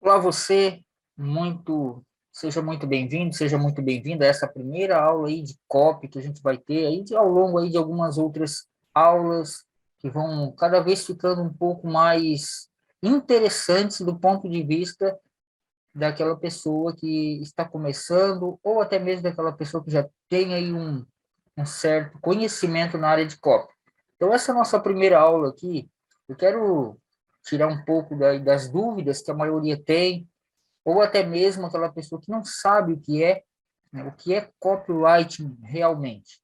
Olá você, seja muito bem-vindo, seja muito bem-vinda a essa primeira aula aí de copy que a gente vai ter aí ao longo aí de algumas outras aulas que vão cada vez ficando um pouco mais interessantes do ponto de vista daquela pessoa que está começando ou até mesmo daquela pessoa que já tem aí um certo conhecimento na área de copy. Então essa nossa primeira aula aqui, eu quero tirar um pouco das dúvidas que a maioria tem, ou até mesmo aquela pessoa que não sabe o que é, né, o que é copywriting realmente.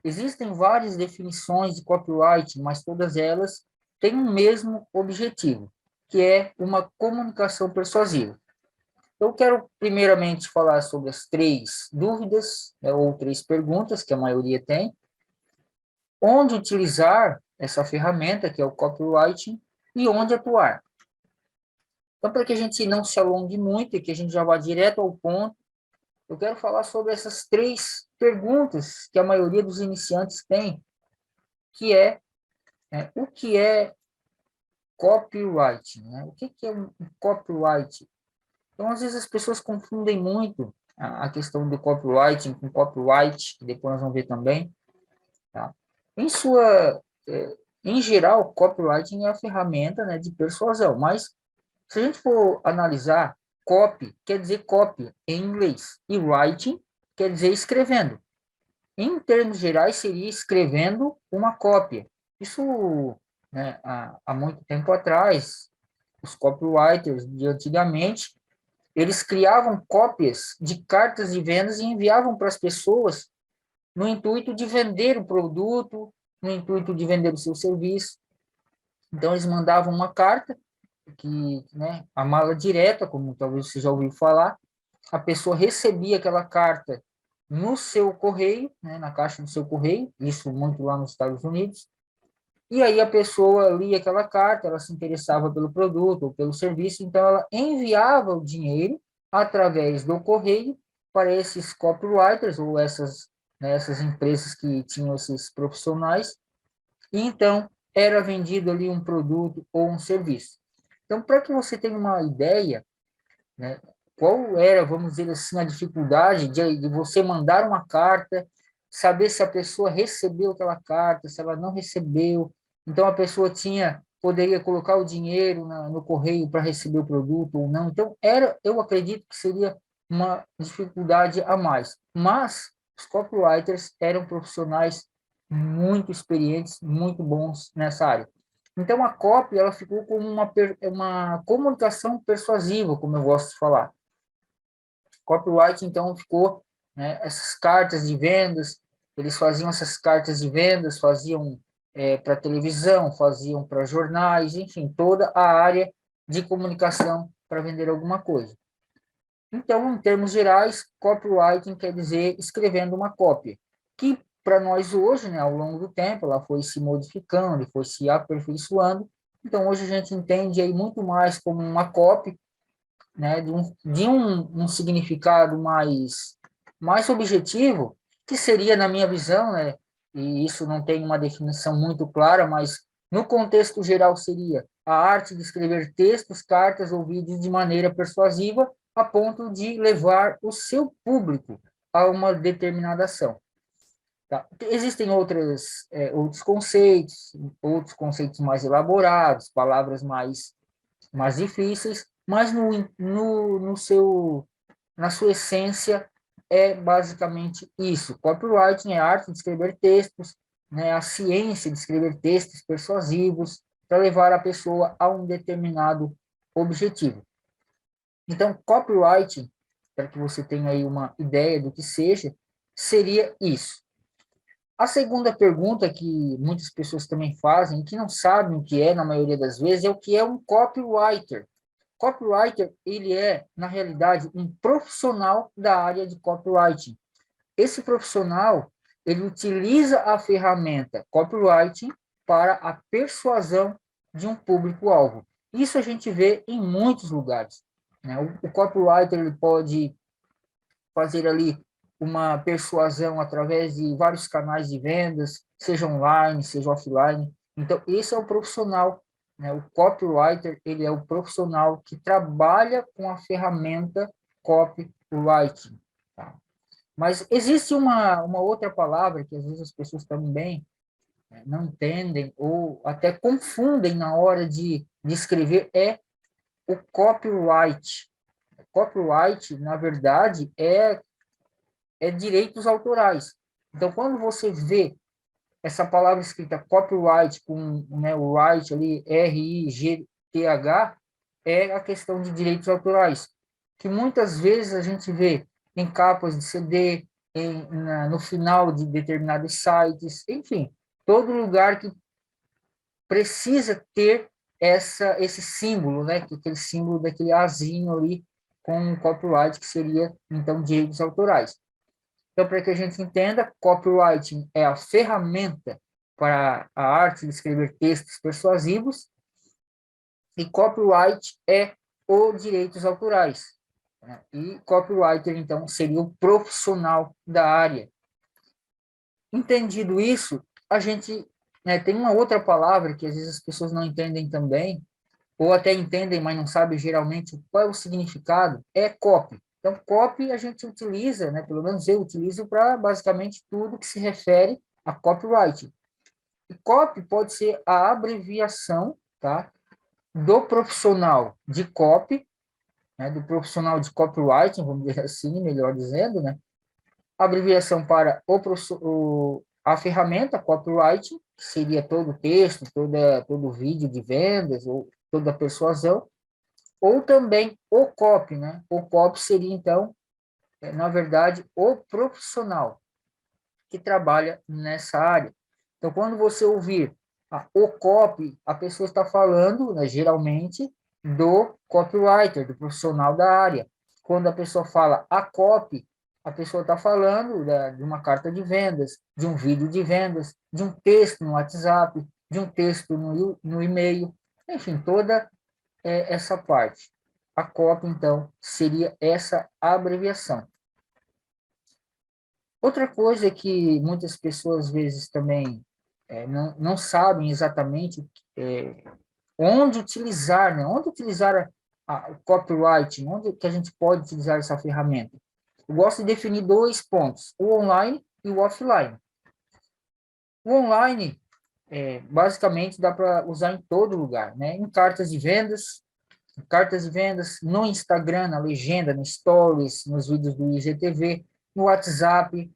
Existem várias definições de copywriting, mas todas elas têm o mesmo objetivo, que é uma comunicação persuasiva. Eu quero primeiramente falar sobre as três dúvidas, né, ou três perguntas que a maioria tem, onde utilizar essa ferramenta, que é o copywriting, e onde atuar. Então, para que a gente não se alongue muito e que a gente já vá direto ao ponto, eu quero falar sobre essas três perguntas que a maioria dos iniciantes tem, que é o que é copywriting, né? O que é um copywriting? Então, às vezes as pessoas confundem muito a questão do copywriting com copyright, que depois nós vamos ver também, tá? Em geral, copywriting é a ferramenta, né, de persuasão, mas se a gente for analisar, copy quer dizer copy em inglês, e writing quer dizer escrevendo. Em termos gerais, seria escrevendo uma cópia. Isso, né, há muito tempo atrás, os copywriters de antigamente, eles criavam cópias de cartas de vendas e enviavam para as pessoas no intuito de vender o produto, no intuito de vender o seu serviço. Então, eles mandavam uma carta, que, né, a mala direta, como talvez você já ouviu falar, a pessoa recebia aquela carta no seu correio, né, na caixa do seu correio, isso muito lá nos Estados Unidos, e aí a pessoa lia aquela carta, ela se interessava pelo produto ou pelo serviço, então ela enviava o dinheiro através do correio para esses copywriters ou essas empresas que tinham esses profissionais, e então era vendido ali um produto ou um serviço. Então, para que você tenha uma ideia, né, qual era, vamos dizer assim, a dificuldade de você mandar uma carta, saber se a pessoa recebeu aquela carta, se ela não recebeu. Então, a pessoa poderia colocar o dinheiro no correio para receber o produto ou não. Então, eu acredito que seria uma dificuldade a mais. Mas os copywriters eram profissionais muito experientes, muito bons nessa área. Então, a copy ela ficou como uma comunicação persuasiva, como eu gosto de falar. Copyright, então, ficou, né, essas cartas de vendas, eles faziam essas cartas de vendas, faziam para televisão, faziam para jornais, enfim, toda a área de comunicação para vender alguma coisa. Então, em termos gerais, copywriting quer dizer escrevendo uma cópia, que para nós hoje, né, ao longo do tempo, ela foi se modificando, foi se aperfeiçoando. Então, hoje a gente entende aí muito mais como uma copy, né, de um significado mais objetivo, que seria, na minha visão, né, e isso não tem uma definição muito clara, mas no contexto geral seria a arte de escrever textos, cartas ou vídeos de maneira persuasiva, a ponto de levar o seu público a uma determinada ação. Tá? Existem outros conceitos mais elaborados, palavras mais difíceis, mas na sua essência é basicamente isso. Copywriting é a arte de escrever textos, né, a ciência de escrever textos persuasivos para levar a pessoa a um determinado objetivo. Então, copywriting, para que você tenha aí uma ideia do que seria isso. A segunda pergunta que muitas pessoas também fazem, que não sabem o que é na maioria das vezes, é o que é um copywriter. Copywriter, ele é, na realidade, um profissional da área de copywriting. Esse profissional, ele utiliza a ferramenta copywriting para a persuasão de um público-alvo. Isso a gente vê em muitos lugares, né? O copywriter ele pode fazer ali uma persuasão através de vários canais de vendas, seja online, seja offline. Então, esse é o profissional né, o copywriter, ele é o profissional que trabalha com a ferramenta copywriting. Tá? Mas existe uma outra palavra que às vezes as pessoas também, né, não entendem ou até confundem na hora de escrever, é o copyright. Copyright, na verdade, é direitos autorais. Então, quando você vê essa palavra escrita copyright, com, né, o right ali, R-I-G-T-H, é a questão de direitos autorais, que muitas vezes a gente vê em capas de CD, no final de determinados sites, enfim, todo lugar que precisa ter esse símbolo, né, aquele símbolo daquele azinho ali com o copyright, que seria, então, direitos autorais. Então, para que a gente entenda, copywriting é a ferramenta para a arte de escrever textos persuasivos e copyright é os direitos autorais. Né? E copywriter, então, seria o profissional da área. Entendido isso, a gente, né, tem uma outra palavra que às vezes as pessoas não entendem também, ou até entendem, mas não sabem geralmente qual é o significado, é copy. Então, copy a gente utiliza, né, pelo menos eu utilizo para basicamente tudo que se refere a copyright. E copy pode ser a abreviação, tá, do profissional de copy, né, do profissional de copywriting, vamos dizer assim, melhor dizendo, né, abreviação para a ferramenta copywriting, que seria todo o texto, todo o vídeo de vendas, ou toda a persuasão, ou também o copy, né? O copy seria, então, na verdade, o profissional que trabalha nessa área. Então, quando você ouvir o copy, a pessoa está falando, né, geralmente, do copywriter, do profissional da área. Quando a pessoa fala a copy, a pessoa está falando de uma carta de vendas, de um vídeo de vendas, de um texto no WhatsApp, de um texto no e-mail, enfim, toda essa parte. A copy, então, seria essa abreviação. Outra coisa que muitas pessoas, às vezes, também não sabem exatamente onde utilizar, né? Onde utilizar o copywriting, onde que a gente pode utilizar essa ferramenta. Eu gosto de definir 2 pontos, o online e o offline. O online, basicamente, dá para usar em todo lugar, né? Em cartas de vendas, no Instagram, na legenda, no Stories, nos vídeos do IGTV, no WhatsApp,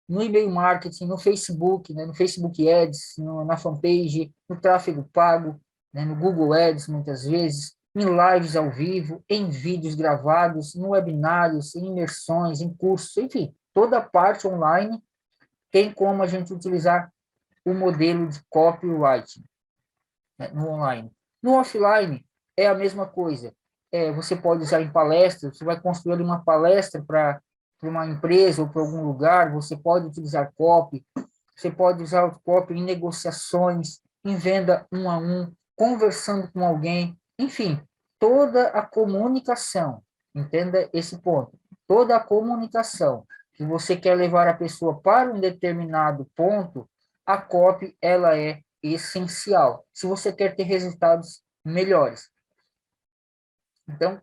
no e-mail marketing, no Facebook, né, no Facebook Ads, na fanpage, no tráfego pago, né, no Google Ads, muitas vezes, em lives ao vivo, em vídeos gravados, em webinários, em imersões, em cursos, enfim, toda a parte online tem como a gente utilizar o modelo de copywriting, né, no online. No offline, é a mesma coisa. Você pode usar em palestras, você vai construir uma palestra para uma empresa ou para algum lugar, você pode utilizar copy, você pode usar o copy em negociações, em venda um a um, conversando com alguém, enfim, toda a comunicação, entenda esse ponto, toda a comunicação que você quer levar a pessoa para um determinado ponto, a copy, ela é essencial, se você quer ter resultados melhores. Então,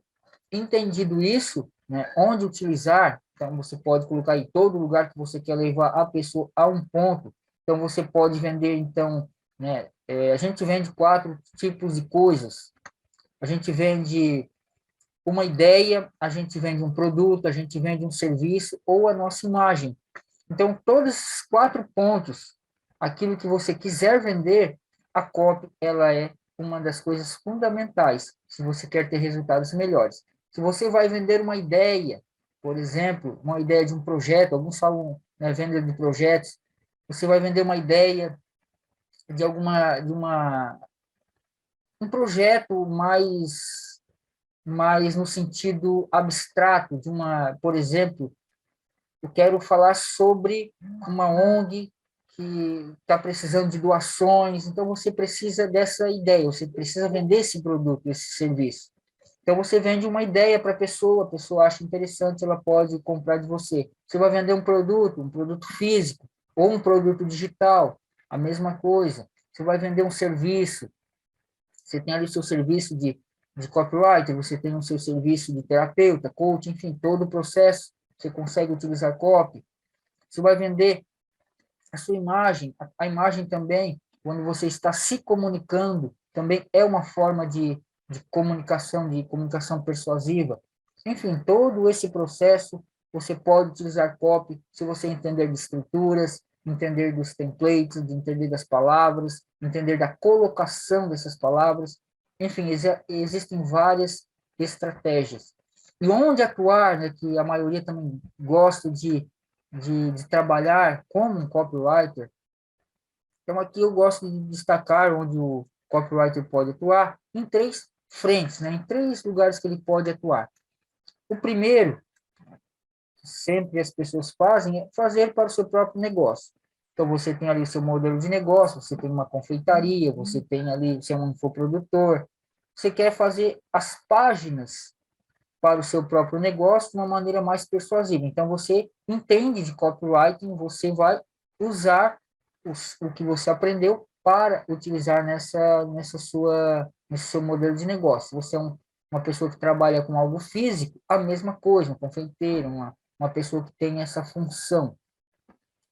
entendido isso, né, onde utilizar, então você pode colocar em todo lugar que você quer levar a pessoa a um ponto. Então, você pode vender, então, né, a gente vende 4 tipos de coisas. A gente vende uma ideia, a gente vende um produto, a gente vende um serviço ou a nossa imagem. Então, todos esses 4 pontos, aquilo que você quiser vender, a copy, ela é uma das coisas fundamentais, se você quer ter resultados melhores. Se você vai vender uma ideia, por exemplo, uma ideia de um projeto, alguns falam, né, venda de projetos, você vai vender uma ideia de um projeto mais no sentido abstrato, por exemplo, eu quero falar sobre uma ONG que está precisando de doações, então você precisa dessa ideia, você precisa vender esse produto, esse serviço. Então você vende uma ideia para a pessoa acha interessante, ela pode comprar de você. Você vai vender um produto físico, ou um produto digital, a mesma coisa. Você vai vender um serviço, Você tem ali o seu serviço de copywriter, você tem o seu serviço de terapeuta, coach, enfim, todo o processo, você consegue utilizar copy. Você vai vender a sua imagem, a imagem também, quando você está se comunicando, também é uma forma de comunicação persuasiva. Enfim, todo esse processo, você pode utilizar copy, se você entender de estruturas, entender dos templates, de entender das palavras, entender da colocação dessas palavras. Enfim, existem várias estratégias. E onde atuar, né, que a maioria também gosta de trabalhar como um copywriter. Então, aqui eu gosto de destacar onde o copywriter pode atuar em três frentes, né? Em três lugares que ele pode atuar. O primeiro, que sempre as pessoas fazem, é fazer para o seu próprio negócio. Então, você tem ali o seu modelo de negócio, você tem uma confeitaria, você tem ali, você é um infoprodutor, você quer fazer as páginas para o seu próprio negócio de uma maneira mais persuasiva. Então, você entende de copywriting, você vai usar o que você aprendeu para utilizar nesse seu modelo de negócio. Você é uma pessoa que trabalha com algo físico, a mesma coisa, um confeiteiro, uma pessoa que tem essa função.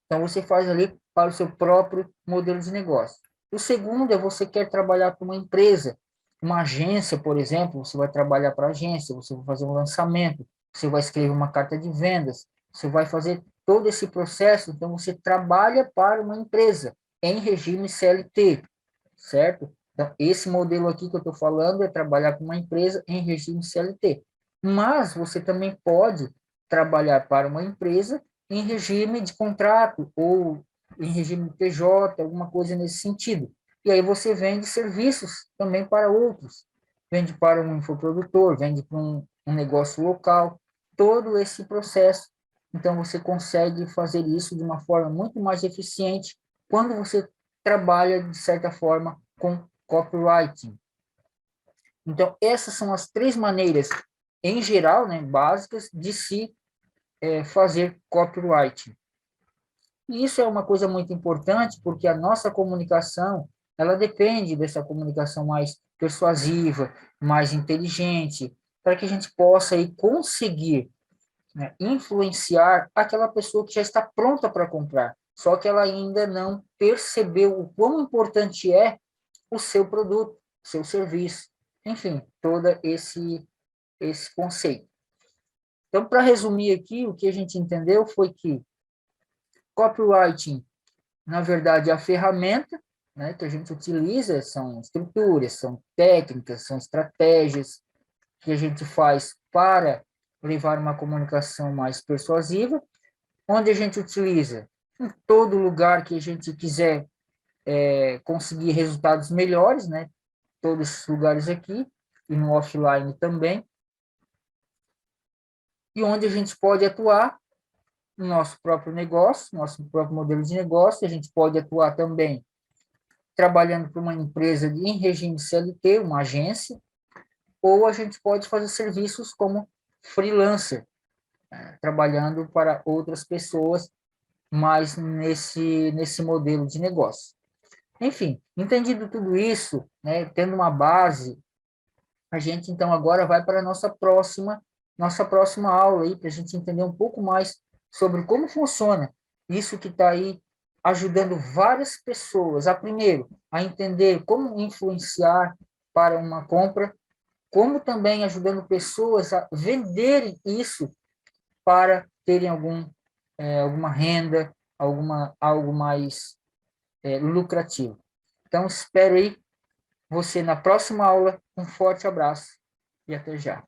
Então, você faz ali para o seu próprio modelo de negócio. O segundo é você quer trabalhar para uma empresa, uma agência, por exemplo, você vai trabalhar para a agência, você vai fazer um lançamento, você vai escrever uma carta de vendas, você vai fazer todo esse processo, então você trabalha para uma empresa em regime CLT, certo? Então, esse modelo aqui que eu estou falando é trabalhar para uma empresa em regime CLT. Mas você também pode trabalhar para uma empresa em regime de contrato ou em regime de PJ, alguma coisa nesse sentido. E aí você vende serviços também para outros. Vende para um infoprodutor, vende para um negócio local, todo esse processo. Então, você consegue fazer isso de uma forma muito mais eficiente quando você trabalha, de certa forma, com copywriting. Então, essas são as três maneiras, em geral, né, básicas, de se fazer copywriting. E isso é uma coisa muito importante, porque a nossa comunicação, ela depende dessa comunicação mais persuasiva, mais inteligente, para que a gente possa aí conseguir, né, influenciar aquela pessoa que já está pronta para comprar, só que ela ainda não percebeu o quão importante é o seu produto, o seu serviço, enfim, todo esse conceito. Então, para resumir aqui, o que a gente entendeu foi que copywriting, na verdade, é a ferramenta, né, que a gente utiliza, são estruturas, são técnicas, são estratégias que a gente faz para levar uma comunicação mais persuasiva, onde a gente utiliza em todo lugar que a gente quiser conseguir resultados melhores, né, todos esses lugares aqui, e no offline também, e onde a gente pode atuar no nosso próprio negócio, nosso próprio modelo de negócio, a gente pode atuar também trabalhando para uma empresa em regime CLT, uma agência, ou a gente pode fazer serviços como freelancer, trabalhando para outras pessoas, mas nesse modelo de negócio. Enfim, entendido tudo isso, né, tendo uma base, a gente então agora vai para a nossa próxima aula aí, para a gente entender um pouco mais sobre como funciona isso que está aí ajudando várias pessoas, primeiro, a entender como influenciar para uma compra, como também ajudando pessoas a venderem isso para terem alguma renda, algo mais lucrativo. Então, espero aí você na próxima aula. Um forte abraço e até já.